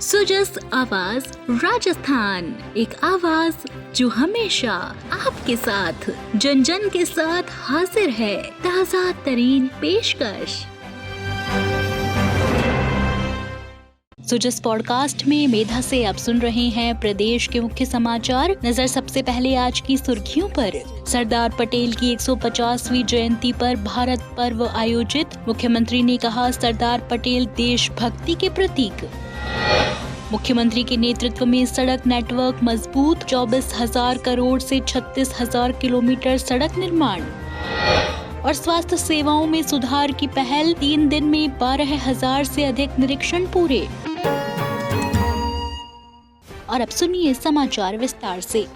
सुजस आवाज राजस्थान, एक आवाज जो हमेशा आपके साथ, जन जन के साथ हाजिर है। ताज़ा तरीन पेशकश। सुजस पॉडकास्ट में मेधा से आप सुन रहे हैं प्रदेश के मुख्य समाचार। नजर सबसे पहले आज की सुर्खियों पर। सरदार पटेल की 150वीं जयंती पर भारत पर्व आयोजित। मुख्यमंत्री ने कहा, सरदार पटेल देशभक्ति के प्रतीक। मुख्यमंत्री के नेतृत्व में सड़क नेटवर्क मजबूत। 24,000 करोड़ से 36,000 किलोमीटर सड़क निर्माण। और स्वास्थ्य सेवाओं में सुधार की पहल। 3 दिन में 12,000 से अधिक निरीक्षण पूरे। और अब सुनिए समाचार विस्तार से।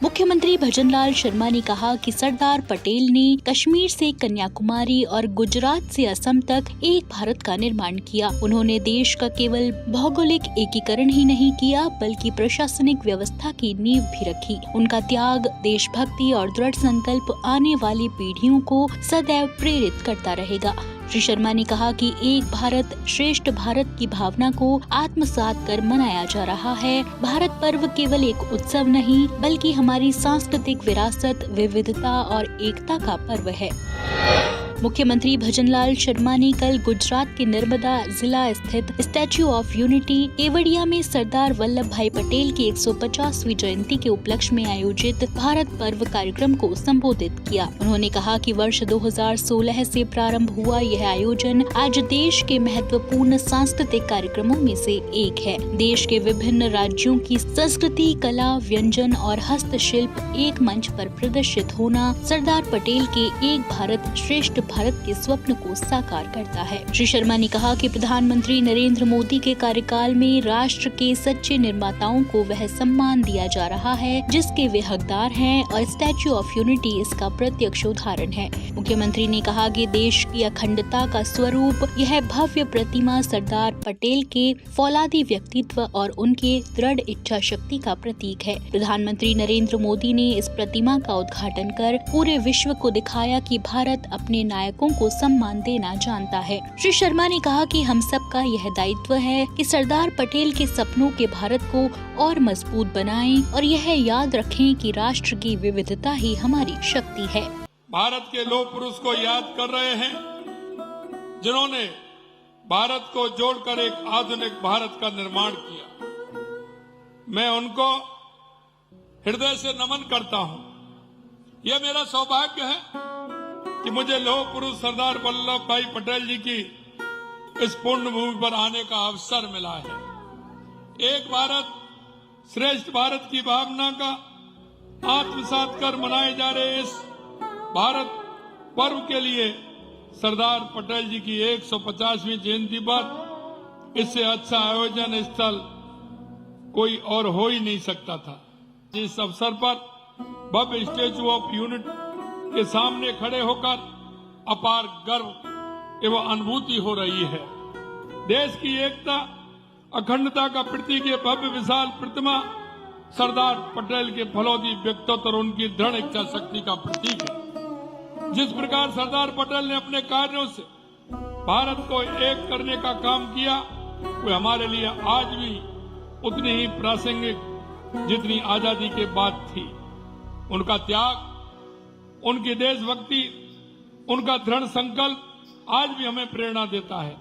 मुख्यमंत्री भजनलाल शर्मा ने कहा कि सरदार पटेल ने कश्मीर से कन्याकुमारी और गुजरात से असम तक एक भारत का निर्माण किया। उन्होंने देश का केवल भौगोलिक एकीकरण ही नहीं किया, बल्कि प्रशासनिक व्यवस्था की नींव भी रखी। उनका त्याग, देशभक्ति और दृढ़ संकल्प आने वाली पीढ़ियों को सदैव प्रेरित करता रहेगा। श्री शर्मा ने कहा कि एक भारत श्रेष्ठ भारत की भावना को आत्मसात कर मनाया जा रहा है। भारत पर्व केवल एक उत्सव नहीं, बल्कि हमारी सांस्कृतिक विरासत, विविधता और एकता का पर्व है। मुख्यमंत्री भजनलाल शर्मा ने कल गुजरात के नर्मदा जिला स्थित स्टैच्यू ऑफ यूनिटी केवड़िया में सरदार वल्लभ भाई पटेल की 150वीं जयंती के उपलक्ष्य में आयोजित भारत पर्व कार्यक्रम को संबोधित किया। उन्होंने कहा कि वर्ष 2016 से प्रारंभ हुआ यह आयोजन आज देश के महत्वपूर्ण सांस्कृतिक कार्यक्रमों में से एक है। देश के विभिन्न राज्यों की संस्कृति, कला, व्यंजन और हस्तशिल्प एक मंच पर प्रदर्शित होना सरदार पटेल के एक भारत श्रेष्ठ भारत के स्वप्न को साकार करता है। श्री शर्मा ने कहा कि प्रधानमंत्री नरेंद्र मोदी के कार्यकाल में राष्ट्र के सच्चे निर्माताओं को वह सम्मान दिया जा रहा है जिसके वे हकदार हैं, और स्टैच्यू ऑफ यूनिटी इसका प्रत्यक्ष उदाहरण है। मुख्यमंत्री ने कहा कि देश की अखंडता का स्वरूप यह भव्य प्रतिमा सरदार पटेल के फौलादी व्यक्तित्व और उनके दृढ़ इच्छा शक्ति का प्रतीक है। प्रधानमंत्री नरेंद्र मोदी ने इस प्रतिमा का उद्घाटन कर पूरे विश्व को दिखाया कि भारत अपने नायकों को सम्मान देना जानता है। श्री शर्मा ने कहा कि हम सब का यह दायित्व है कि सरदार पटेल के सपनों के भारत को और मजबूत बनाएं और यह याद रखें कि राष्ट्र की विविधता ही हमारी शक्ति है। भारत के लौह पुरुष को याद कर रहे हैं जिन्होंने भारत को जोड़कर एक आधुनिक भारत का निर्माण किया। मैं उनको हृदय से नमन करता हूं। यह मेरा सौभाग्य है कि मुझे लौह पुरुष सरदार वल्लभ भाई पटेल जी की इस पुण्य भूमि पर आने का अवसर मिला है। एक भारत श्रेष्ठ भारत की भावना का आत्मसात कर मनाए जा रहे इस भारत पर्व के लिए सरदार पटेल जी की 150वीं जयंती पर इससे अच्छा आयोजन स्थल कोई और हो ही नहीं सकता था। इस अवसर पर भव्य स्टैच्यू ऑफ यूनिटी के सामने खड़े होकर अपार गर्व एवं अनुभूति हो रही है। देश की एकता, अखंडता का प्रतीक ये भव्य विशाल प्रतिमा सरदार पटेल के फौलादी व्यक्तित्व और उनकी दृढ़ इच्छा शक्ति का प्रतीक है। जिस प्रकार सरदार पटेल ने अपने कार्यों से भारत को एक करने का काम किया, वो हमारे लिए आज भी उतनी ही प्रासंगिक जितनी आजादी के बाद थी। उनका त्याग, उनकी देशभक्ति, उनका दृढ़ संकल्प आज भी हमें प्रेरणा देता है।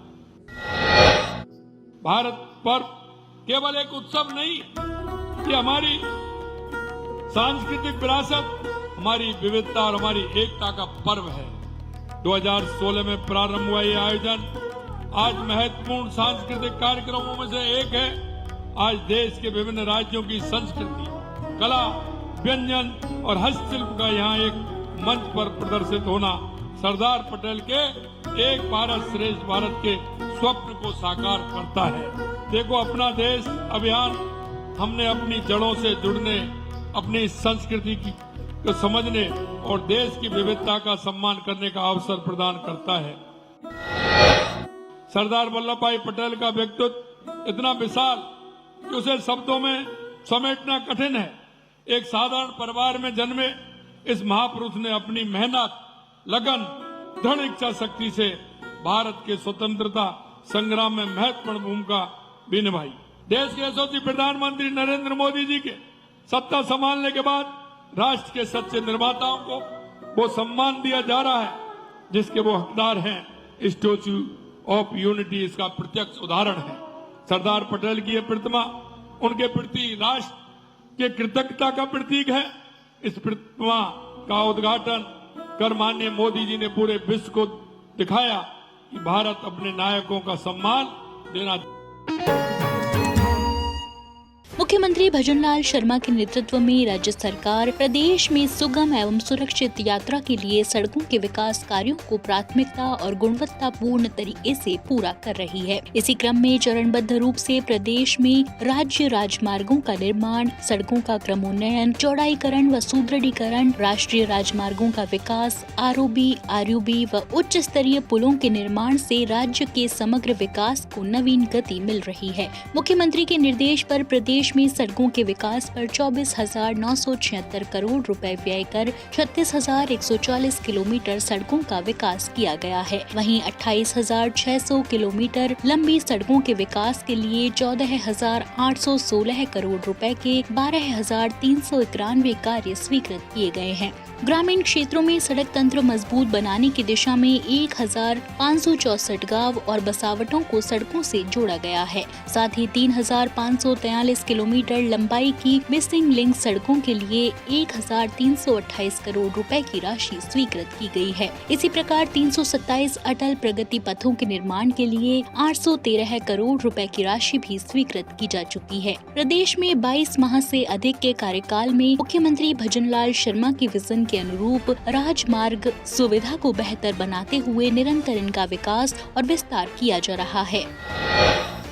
भारत पर्व केवल एक उत्सव नहीं, ये हमारी सांस्कृतिक विरासत, हमारी विविधता और हमारी एकता का पर्व है। 2016 में प्रारंभ हुआ ये आयोजन आज महत्वपूर्ण सांस्कृतिक कार्यक्रमों में से एक है। आज देश के विभिन्न राज्यों की संस्कृति, कला, व्यंजन और हस्तशिल्प का यहाँ एक मंच पर प्रदर्शित होना सरदार पटेल के एक भारत श्रेष्ठ भारत के स्वप्न को साकार करता है। देखो, अपना देश अभियान हमने अपनी जड़ों से जुड़ने, अपनी संस्कृति को समझने और देश की विविधता का सम्मान करने का अवसर प्रदान करता है। सरदार वल्लभ भाई पटेल का व्यक्तित्व इतना विशाल कि उसे शब्दों में समेटना कठिन है। एक साधारण परिवार में जन्मे इस महापुरुष ने अपनी मेहनत, लगन, दृढ़ इच्छा शक्ति से भारत के स्वतंत्रता संग्राम में महत्वपूर्ण भूमिका भी निभाई। देश के यशस्वी प्रधानमंत्री नरेंद्र मोदी जी के सत्ता संभालने के बाद राष्ट्र के सच्चे निर्माताओं को वो सम्मान दिया जा रहा है जिसके वो हकदार हैं। स्टैच्यू ऑफ यूनिटी इसका प्रत्यक्ष उदाहरण है। सरदार पटेल की ये प्रतिमा उनके प्रति राष्ट्र के कृतज्ञता का प्रतीक है। इस प्रतिमा का उद्घाटन कर माननीय मोदी जी ने पूरे विश्व को दिखाया कि भारत अपने नायकों का सम्मान देना। मुख्यमंत्री भजनलाल शर्मा के नेतृत्व में राज्य सरकार प्रदेश में सुगम एवं सुरक्षित यात्रा के लिए सड़कों के विकास कार्यों को प्राथमिकता और गुणवत्तापूर्ण तरीके से पूरा कर रही है। इसी क्रम में चरणबद्ध रूप से प्रदेश में राज्य राजमार्गों का निर्माण, सड़कों का क्रमोन्नयन, चौड़ाईकरण व सुदृढ़ीकरण, राष्ट्रीय राजमार्गों का विकास, आरओबी, आरयूबी व उच्च स्तरीय पुलों के निर्माण से राज्य के समग्र विकास को नवीन गति मिल रही है। मुख्यमंत्री के निर्देश पर प्रदेश में सड़कों के विकास पर 24,976 करोड़ रुपए व्यय कर 36,140 किलोमीटर सड़कों का विकास किया गया है। वहीं 28,600 किलोमीटर लंबी सड़कों के विकास के लिए 14,816 करोड़ रुपए के 12,391 कार्य स्वीकृत किए गए हैं। ग्रामीण क्षेत्रों में सड़क तंत्र मजबूत बनाने की दिशा में 1,564 गांव और बसावटों को सड़कों से जोड़ा गया है। साथ ही 3,543 किलोमीटर लंबाई की मिसिंग लिंक सड़कों के लिए 1,328 करोड़ रुपए की राशि स्वीकृत की गई है। इसी प्रकार 327 अटल प्रगति पथों के निर्माण के लिए 813 करोड़ रुपए की राशि भी स्वीकृत की जा चुकी है। प्रदेश में 22 माह से अधिक के कार्यकाल में मुख्यमंत्री भजनलाल शर्मा की विजन के अनुरूप राजमार्ग सुविधा को बेहतर बनाते हुए निरंतर इनका विकास और विस्तार किया जा रहा है।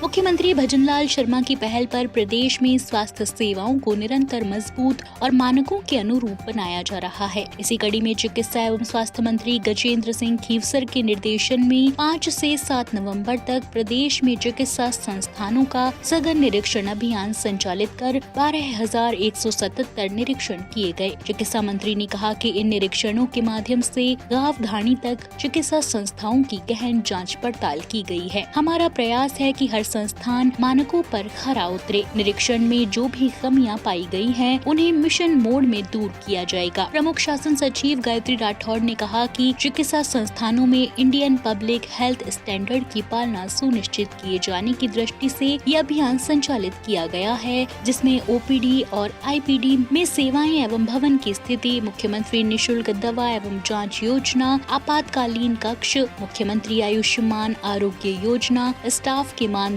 मुख्यमंत्री भजनलाल शर्मा की पहल पर प्रदेश में स्वास्थ्य सेवाओं को निरंतर मजबूत और मानकों के अनुरूप बनाया जा रहा है। इसी कड़ी में चिकित्सा एवं स्वास्थ्य मंत्री गजेंद्र सिंह खीवसर के निर्देशन में 5 से 7 नवंबर तक प्रदेश में चिकित्सा संस्थानों का सघन निरीक्षण अभियान संचालित कर 12,177 निरीक्षण किए गए। चिकित्सा मंत्री ने कहा कि इन निरीक्षणों के माध्यम से गांव ढाणी तक चिकित्सा संस्थाओं की गहन जाँच पड़ताल की गई है। हमारा प्रयास है कि हर संस्थान मानकों पर खरा उतरे। निरीक्षण में जो भी कमियां पाई गई हैं, उन्हें मिशन मोड में दूर किया जाएगा। प्रमुख शासन सचिव गायत्री राठौड़ ने कहा कि चिकित्सा संस्थानों में इंडियन पब्लिक हेल्थ स्टैंडर्ड की पालना सुनिश्चित किए जाने की दृष्टि से यह अभियान संचालित किया गया है, जिसमें ओपीडी और आईपीडी में सेवाएं एवं भवन की स्थिति, मुख्यमंत्री निःशुल्क दवा एवं जाँच योजना, आपातकालीन कक्ष, मुख्यमंत्री आयुष्मान आरोग्य योजना, स्टाफ के मानदेय,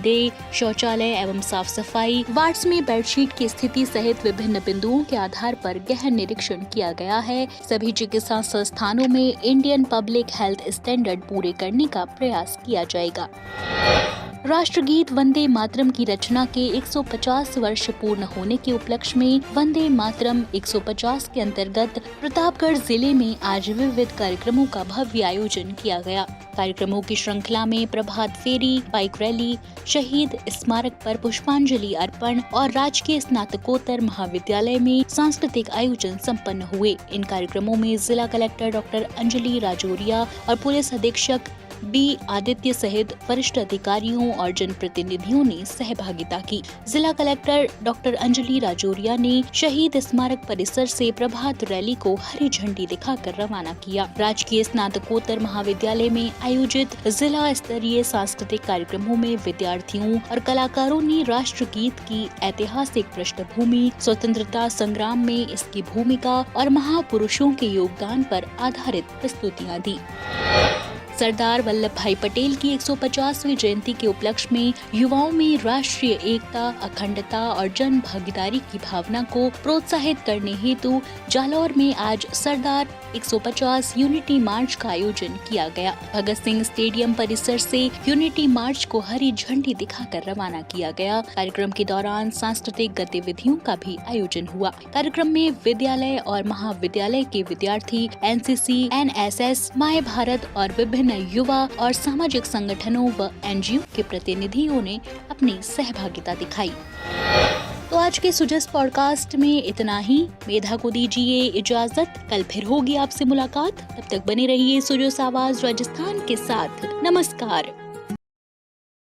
शौचालय एवं साफ सफाई, वार्ड्स में बेडशीट की स्थिति सहित विभिन्न बिंदुओं के आधार पर गहन निरीक्षण किया गया है। सभी चिकित्सा संस्थानों में इंडियन पब्लिक हेल्थ स्टैंडर्ड पूरे करने का प्रयास किया जाएगा। राष्ट्रगीत वंदे मातरम की रचना के 150 वर्ष पूर्ण होने के उपलक्ष्य में वंदे मातरम 150 के अंतर्गत प्रतापगढ़ जिले में आज विविध कार्यक्रमों का भव्य आयोजन किया गया। कार्यक्रमों की श्रृंखला में प्रभात फेरी, बाइक रैली, शहीद स्मारक पर पुष्पांजलि अर्पण और राजकीय स्नातकोत्तर महाविद्यालय में सांस्कृतिक आयोजन संपन्न हुए। इन कार्यक्रमों में जिला कलेक्टर डॉक्टर अंजलि राजौरिया और पुलिस अधीक्षक बी आदित्य सहित वरिष्ठ अधिकारियों और जनप्रतिनिधियों ने सहभागिता की। जिला कलेक्टर डॉक्टर अंजलि राजौरिया ने शहीद स्मारक परिसर से प्रभात रैली को हरी झंडी दिखाकर रवाना किया। राजकीय स्नातकोत्तर महाविद्यालय में आयोजित जिला स्तरीय सांस्कृतिक कार्यक्रमों में विद्यार्थियों और कलाकारों ने राष्ट्रगीत की ऐतिहासिक पृष्ठभूमि, स्वतंत्रता संग्राम में इसकी भूमिका और महापुरुषों के योगदान पर आधारित प्रस्तुतियां दी। सरदार वल्लभ भाई पटेल की 150वीं जयंती के उपलक्ष्य में युवाओं में राष्ट्रीय एकता, अखंडता और जन भागीदारी की भावना को प्रोत्साहित करने हेतु जालौर में आज सरदार 150 यूनिटी मार्च का आयोजन किया गया। भगत सिंह स्टेडियम परिसर से यूनिटी मार्च को हरी झंडी दिखाकर रवाना किया गया। कार्यक्रम के दौरान सांस्कृतिक गतिविधियों का भी आयोजन हुआ। कार्यक्रम में विद्यालय और महाविद्यालय के विद्यार्थी, एनसीसी, एनएसएस, माय भारत और विभिन्न युवा और सामाजिक संगठनों व एनजीओ के प्रतिनिधियों ने अपनी सहभागिता दिखाई। तो आज के सुजस पॉडकास्ट में इतना ही। मेधा को दीजिए इजाजत, कल फिर होगी आपसे मुलाकात। तब तक बने रहिए सुजस आवाज राजस्थान के साथ। नमस्कार।